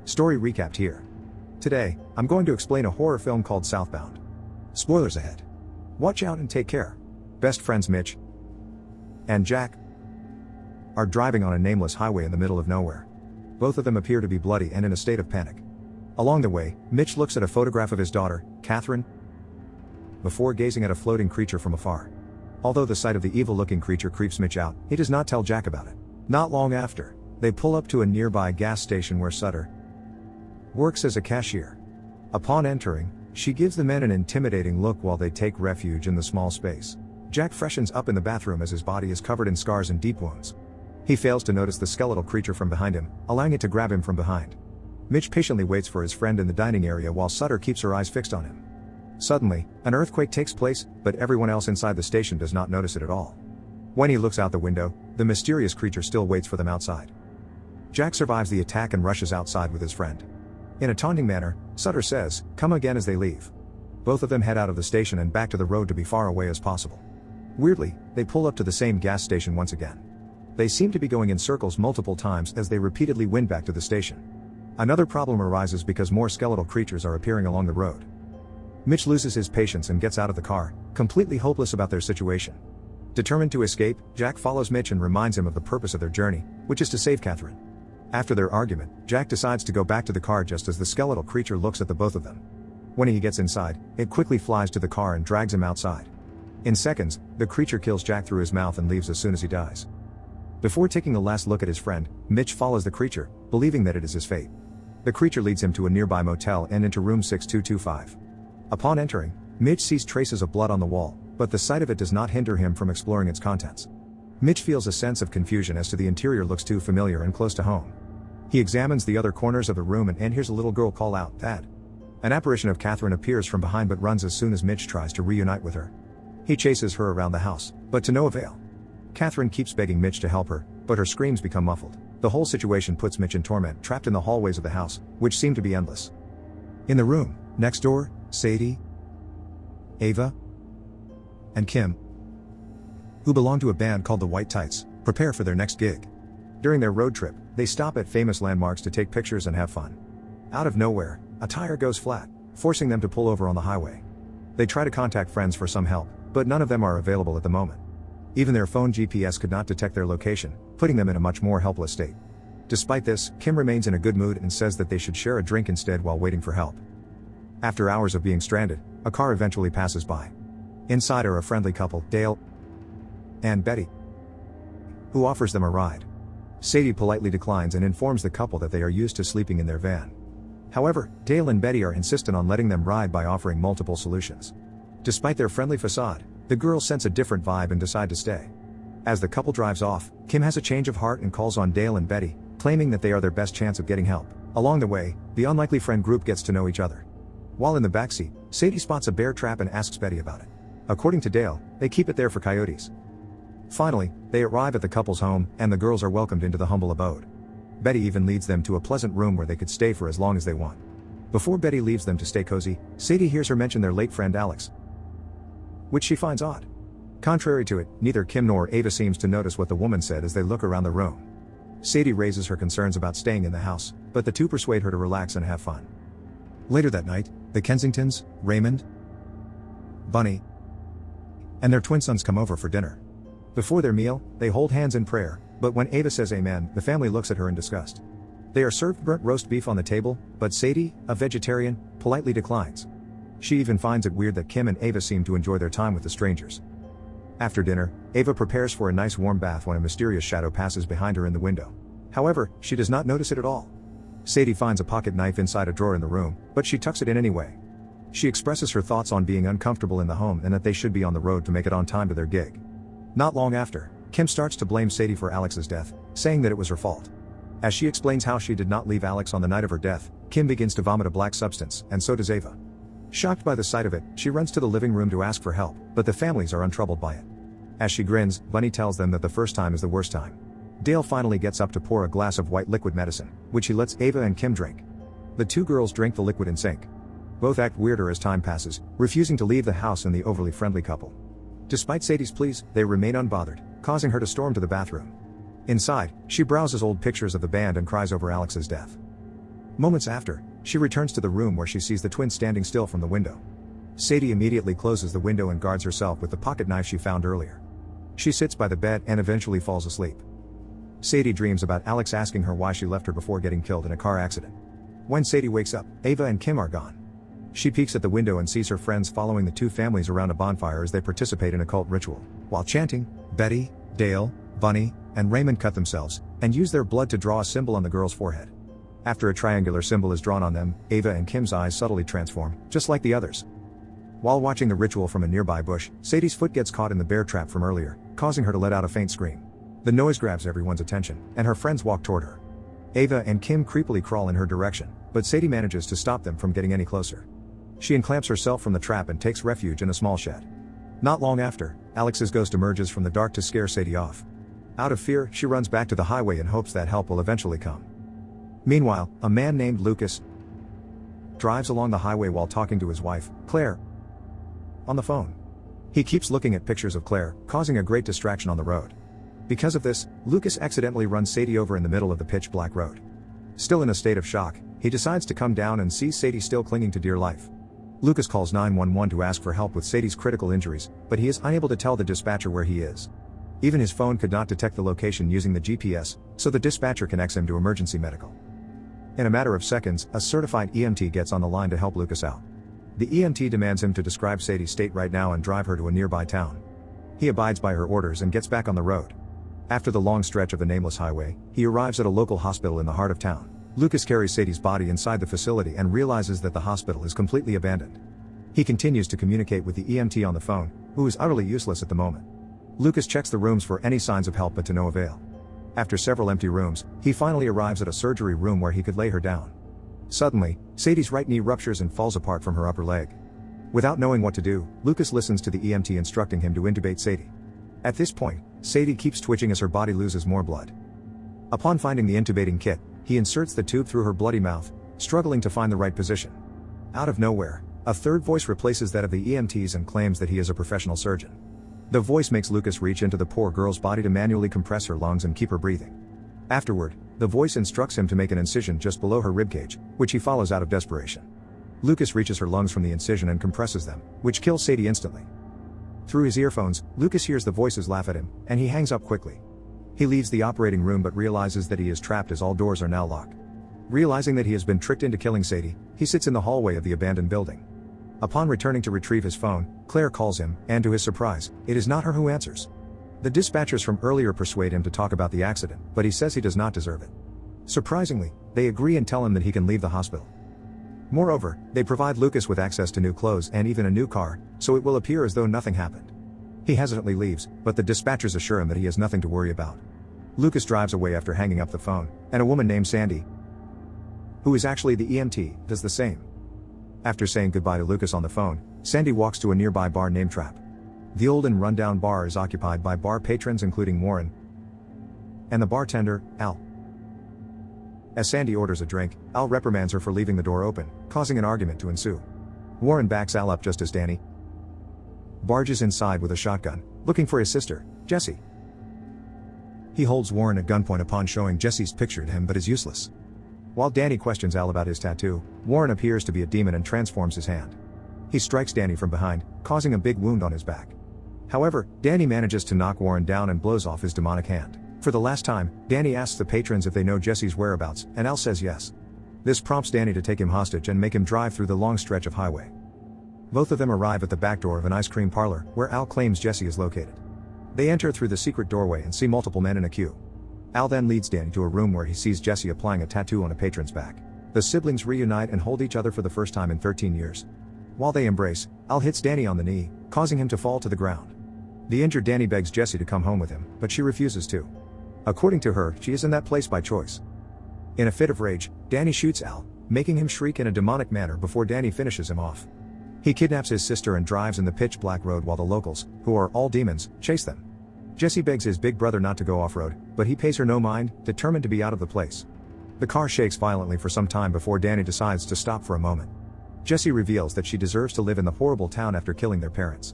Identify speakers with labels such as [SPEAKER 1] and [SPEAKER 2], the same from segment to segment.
[SPEAKER 1] Story recapped here. Today, I'm going to explain a horror film called Southbound. Spoilers ahead. Watch out and take care. Best friends Mitch and Jack are driving on a nameless highway in the middle of nowhere. Both of them appear to be bloody and in a state of panic. Along the way, Mitch looks at a photograph of his daughter, Catherine, before gazing at a floating creature from afar. Although the sight of the evil-looking creature creeps Mitch out, he does not tell Jack about it. Not long after, they pull up to a nearby gas station where Sutter works as a cashier. Upon entering, she gives the men an intimidating look while they take refuge in the small space. Jack freshens up in the bathroom as his body is covered in scars and deep wounds. He fails to notice the skeletal creature from behind him, allowing it to grab him from behind. Mitch patiently waits for his friend in the dining area while Sutter keeps her eyes fixed on him. Suddenly, an earthquake takes place, but everyone else inside the station does not notice it at all. When he looks out the window, the mysterious creature still waits for them outside. Jack survives the attack and rushes outside with his friend. In a taunting manner, Sutter says, "Come again," as they leave. Both of them head out of the station and back to the road to be far away as possible. Weirdly, they pull up to the same gas station once again. They seem to be going in circles multiple times as they repeatedly wind back to the station. Another problem arises because more skeletal creatures are appearing along the road. Mitch loses his patience and gets out of the car, completely hopeless about their situation. Determined to escape, Jack follows Mitch and reminds him of the purpose of their journey, which is to save Catherine. After their argument, Jack decides to go back to the car just as the skeletal creature looks at the both of them. When he gets inside, it quickly flies to the car and drags him outside. In seconds, the creature kills Jack through his mouth and leaves as soon as he dies. Before taking a last look at his friend, Mitch follows the creature, believing that it is his fate. The creature leads him to a nearby motel and into room 6225. Upon entering, Mitch sees traces of blood on the wall, but the sight of it does not hinder him from exploring its contents. Mitch feels a sense of confusion as to the interior looks too familiar and close to home. He examines the other corners of the room and hears a little girl call out, "Dad." An apparition of Catherine appears from behind but runs as soon as Mitch tries to reunite with her. He chases her around the house, but to no avail. Catherine keeps begging Mitch to help her, but her screams become muffled. The whole situation puts Mitch in torment, trapped in the hallways of the house, which seem to be endless. In the room next door, Sadie, Ava, and Kim, who belong to a band called the White Tights, prepare for their next gig. During their road trip, they stop at famous landmarks to take pictures and have fun. Out of nowhere, a tire goes flat, forcing them to pull over on the highway. They try to contact friends for some help, but none of them are available at the moment. Even their phone GPS could not detect their location, putting them in a much more helpless state. Despite this, Kim remains in a good mood and says that they should share a drink instead while waiting for help. After hours of being stranded, a car eventually passes by. Inside are a friendly couple, Dale and Betty, who offers them a ride. Sadie politely declines and informs the couple that they are used to sleeping in their van. However, Dale and Betty are insistent on letting them ride by offering multiple solutions. Despite their friendly facade, the girls sense a different vibe and decide to stay. As the couple drives off, Kim has a change of heart and calls on Dale and Betty, claiming that they are their best chance of getting help. Along the way, the unlikely friend group gets to know each other. While in the backseat, Sadie spots a bear trap and asks Betty about it. According to Dale, they keep it there for coyotes. Finally, they arrive at the couple's home, and the girls are welcomed into the humble abode. Betty even leads them to a pleasant room where they could stay for as long as they want. Before Betty leaves them to stay cozy, Sadie hears her mention their late friend Alex, which she finds odd. Contrary to it, neither Kim nor Ava seems to notice what the woman said as they look around the room. Sadie raises her concerns about staying in the house, but the two persuade her to relax and have fun. Later that night, the Kensingtons, Raymond, Bunny, and their twin sons come over for dinner. Before their meal, they hold hands in prayer, but when Ava says amen, the family looks at her in disgust. They are served burnt roast beef on the table, but Sadie, a vegetarian, politely declines. She even finds it weird that Kim and Ava seem to enjoy their time with the strangers. After dinner, Ava prepares for a nice warm bath when a mysterious shadow passes behind her in the window. However, she does not notice it at all. Sadie finds a pocket knife inside a drawer in the room, but she tucks it in anyway. She expresses her thoughts on being uncomfortable in the home and that they should be on the road to make it on time to their gig. Not long after, Kim starts to blame Sadie for Alex's death, saying that it was her fault. As she explains how she did not leave Alex on the night of her death, Kim begins to vomit a black substance, and so does Ava. Shocked by the sight of it, she runs to the living room to ask for help, but the families are untroubled by it. As she grins, Bunny tells them that the first time is the worst time. Dale finally gets up to pour a glass of white liquid medicine, which he lets Ava and Kim drink. The two girls drink the liquid in sync. Both act weirder as time passes, refusing to leave the house and the overly friendly couple. Despite Sadie's pleas, they remain unbothered, causing her to storm to the bathroom. Inside, she browses old pictures of the band and cries over Alex's death. Moments after, she returns to the room where she sees the twins standing still from the window. Sadie immediately closes the window and guards herself with the pocket knife she found earlier. She sits by the bed and eventually falls asleep. Sadie dreams about Alex asking her why she left her before getting killed in a car accident. When Sadie wakes up, Ava and Kim are gone. She peeks at the window and sees her friends following the two families around a bonfire as they participate in a cult ritual. While chanting, Betty, Dale, Bunny, and Raymond cut themselves, and use their blood to draw a symbol on the girl's forehead. After a triangular symbol is drawn on them, Ava and Kim's eyes subtly transform, just like the others. While watching the ritual from a nearby bush, Sadie's foot gets caught in the bear trap from earlier, causing her to let out a faint scream. The noise grabs everyone's attention, and her friends walk toward her. Ava and Kim creepily crawl in her direction, but Sadie manages to stop them from getting any closer. She unclamps herself from the trap and takes refuge in a small shed. Not long after, Alex's ghost emerges from the dark to scare Sadie off. Out of fear, she runs back to the highway in hopes that help will eventually come. Meanwhile, a man named Lucas drives along the highway while talking to his wife, Claire, on the phone. He keeps looking at pictures of Claire, causing a great distraction on the road. Because of this, Lucas accidentally runs Sadie over in the middle of the pitch-black road. Still in a state of shock, he decides to come down and sees Sadie still clinging to dear life. Lucas calls 911 to ask for help with Sadie's critical injuries, but he is unable to tell the dispatcher where he is. Even his phone could not detect the location using the GPS, so the dispatcher connects him to emergency medical. In a matter of seconds, a certified EMT gets on the line to help Lucas out. The EMT demands him to describe Sadie's state right now and drive her to a nearby town. He abides by her orders and gets back on the road. After the long stretch of the nameless highway, he arrives at a local hospital in the heart of town. Lucas carries Sadie's body inside the facility and realizes that the hospital is completely abandoned. He continues to communicate with the EMT on the phone, who is utterly useless at the moment. Lucas checks the rooms for any signs of help but to no avail. After several empty rooms, he finally arrives at a surgery room where he could lay her down. Suddenly, Sadie's right knee ruptures and falls apart from her upper leg. Without knowing what to do, Lucas listens to the EMT instructing him to intubate Sadie. At this point, Sadie keeps twitching as her body loses more blood. Upon finding the intubating kit, he inserts the tube through her bloody mouth, struggling to find the right position. Out of nowhere, a third voice replaces that of the EMTs and claims that he is a professional surgeon. The voice makes Lucas reach into the poor girl's body to manually compress her lungs and keep her breathing. Afterward, the voice instructs him to make an incision just below her ribcage, which he follows out of desperation. Lucas reaches her lungs from the incision and compresses them, which kills Sadie instantly. Through his earphones, Lucas hears the voices laugh at him, and he hangs up quickly. He leaves the operating room but realizes that he is trapped as all doors are now locked. Realizing that he has been tricked into killing Sadie, he sits in the hallway of the abandoned building. Upon returning to retrieve his phone, Claire calls him, and to his surprise, it is not her who answers. The dispatchers from earlier persuade him to talk about the accident, but he says he does not deserve it. Surprisingly, they agree and tell him that he can leave the hospital. Moreover, they provide Lucas with access to new clothes and even a new car, so it will appear as though nothing happened. He hesitantly leaves, but the dispatchers assure him that he has nothing to worry about. Lucas drives away after hanging up the phone, and a woman named Sandy, who is actually the EMT, does the same. After saying goodbye to Lucas on the phone, Sandy walks to a nearby bar named Trap. The old and rundown bar is occupied by bar patrons including Warren and the bartender, Al. As Sandy orders a drink, Al reprimands her for leaving the door open, causing an argument to ensue. Warren backs Al up just as Danny barges inside with a shotgun, looking for his sister, Jessie. He holds Warren at gunpoint upon showing Jessie's picture to him but is useless. While Danny questions Al about his tattoo, Warren appears to be a demon and transforms his hand. He strikes Danny from behind, causing a big wound on his back. However, Danny manages to knock Warren down and blows off his demonic hand. For the last time, Danny asks the patrons if they know Jessie's whereabouts, and Al says yes. This prompts Danny to take him hostage and make him drive through the long stretch of highway. Both of them arrive at the back door of an ice cream parlor, where Al claims Jessie is located. They enter through the secret doorway and see multiple men in a queue. Al then leads Danny to a room where he sees Jessie applying a tattoo on a patron's back. The siblings reunite and hold each other for the first time in 13 years. While they embrace, Al hits Danny on the knee, causing him to fall to the ground. The injured Danny begs Jessie to come home with him, but she refuses to. According to her, she is in that place by choice. In a fit of rage, Danny shoots Al, making him shriek in a demonic manner before Danny finishes him off. He kidnaps his sister and drives in the pitch-black road while the locals, who are all demons, chase them. Jessie begs his big brother not to go off-road, but he pays her no mind, determined to be out of the place. The car shakes violently for some time before Danny decides to stop for a moment. Jessie reveals that she deserves to live in the horrible town after killing their parents.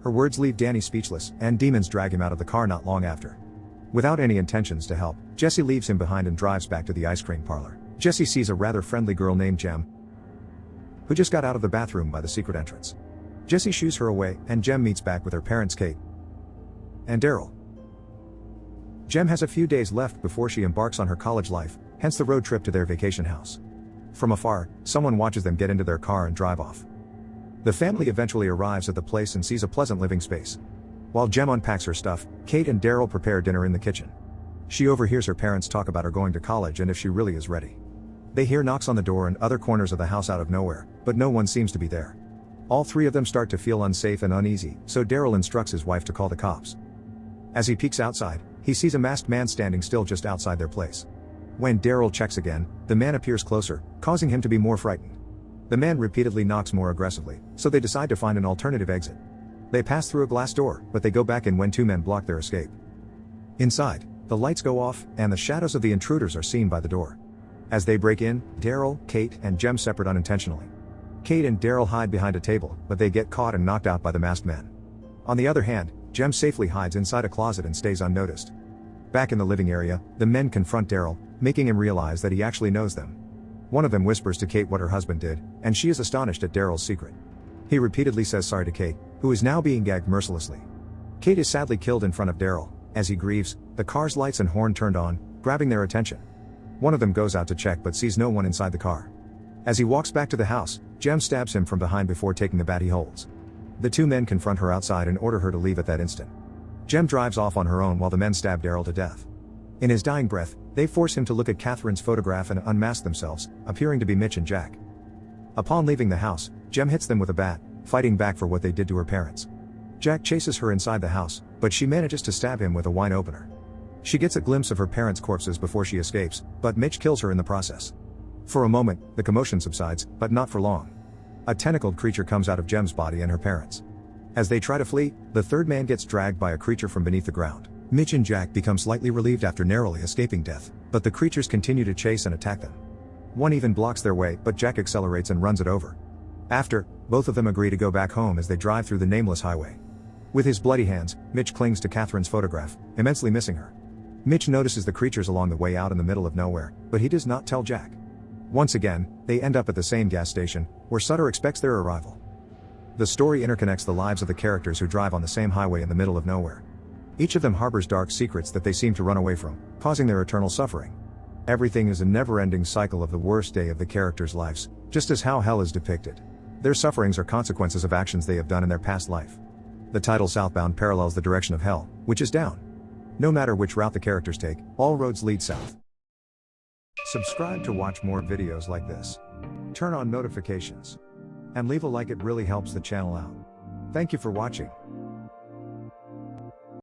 [SPEAKER 1] Her words leave Danny speechless, and demons drag him out of the car not long after. Without any intentions to help, Jessie leaves him behind and drives back to the ice cream parlor. Jesse sees a rather friendly girl named Jem, who just got out of the bathroom by the secret entrance. Jesse shoos her away, and Jem meets back with her parents Kate and Daryl. Jem has a few days left before she embarks on her college life, hence the road trip to their vacation house. From afar, someone watches them get into their car and drive off. The family eventually arrives at the place and sees a pleasant living space. While Jem unpacks her stuff, Kate and Daryl prepare dinner in the kitchen. She overhears her parents talk about her going to college and if she really is ready. They hear knocks on the door and other corners of the house out of nowhere, but no one seems to be there. All three of them start to feel unsafe and uneasy, so Daryl instructs his wife to call the cops. As he peeks outside, he sees a masked man standing still just outside their place. When Daryl checks again, the man appears closer, causing him to be more frightened. The man repeatedly knocks more aggressively, so they decide to find an alternative exit. They pass through a glass door, but they go back in when two men block their escape. Inside, the lights go off, and the shadows of the intruders are seen by the door. As they break in, Daryl, Kate, and Jem separate unintentionally. Kate and Daryl hide behind a table, but they get caught and knocked out by the masked men. On the other hand, Jem safely hides inside a closet and stays unnoticed. Back in the living area, the men confront Daryl, making him realize that he actually knows them. One of them whispers to Kate what her husband did, and she is astonished at Daryl's secret. He repeatedly says sorry to Kate, who is now being gagged mercilessly. Kate is sadly killed in front of Daryl. As he grieves, the car's lights and horn turned on, grabbing their attention. One of them goes out to check but sees no one inside the car. As he walks back to the house, Jem stabs him from behind before taking the bat he holds. The two men confront her outside and order her to leave at that instant. Jem drives off on her own while the men stab Daryl to death. In his dying breath, they force him to look at Catherine's photograph and unmask themselves, appearing to be Mitch and Jack. Upon leaving the house, Jem hits them with a bat, fighting back for what they did to her parents. Jack chases her inside the house, but she manages to stab him with a wine opener. She gets a glimpse of her parents' corpses before she escapes, but Mitch kills her in the process. For a moment, the commotion subsides, but not for long. A tentacled creature comes out of Jem's body and her parents. As they try to flee, the third man gets dragged by a creature from beneath the ground. Mitch and Jack become slightly relieved after narrowly escaping death, but the creatures continue to chase and attack them. One even blocks their way, but Jack accelerates and runs it over. After, both of them agree to go back home as they drive through the nameless highway. With his bloody hands, Mitch clings to Catherine's photograph, immensely missing her. Mitch notices the creatures along the way out in the middle of nowhere, but he does not tell Jack. Once again, they end up at the same gas station, where Sutter expects their arrival. The story interconnects the lives of the characters who drive on the same highway in the middle of nowhere. Each of them harbors dark secrets that they seem to run away from, causing their eternal suffering. Everything is a never-ending cycle of the worst day of the characters' lives, just as how hell is depicted. Their sufferings are consequences of actions they have done in their past life. The title Southbound parallels the direction of hell, which is down. No matter which route the characters take, all roads lead south. Subscribe to watch more videos like this. Turn on notifications. And leave a like, it really helps the channel out. Thank you for watching.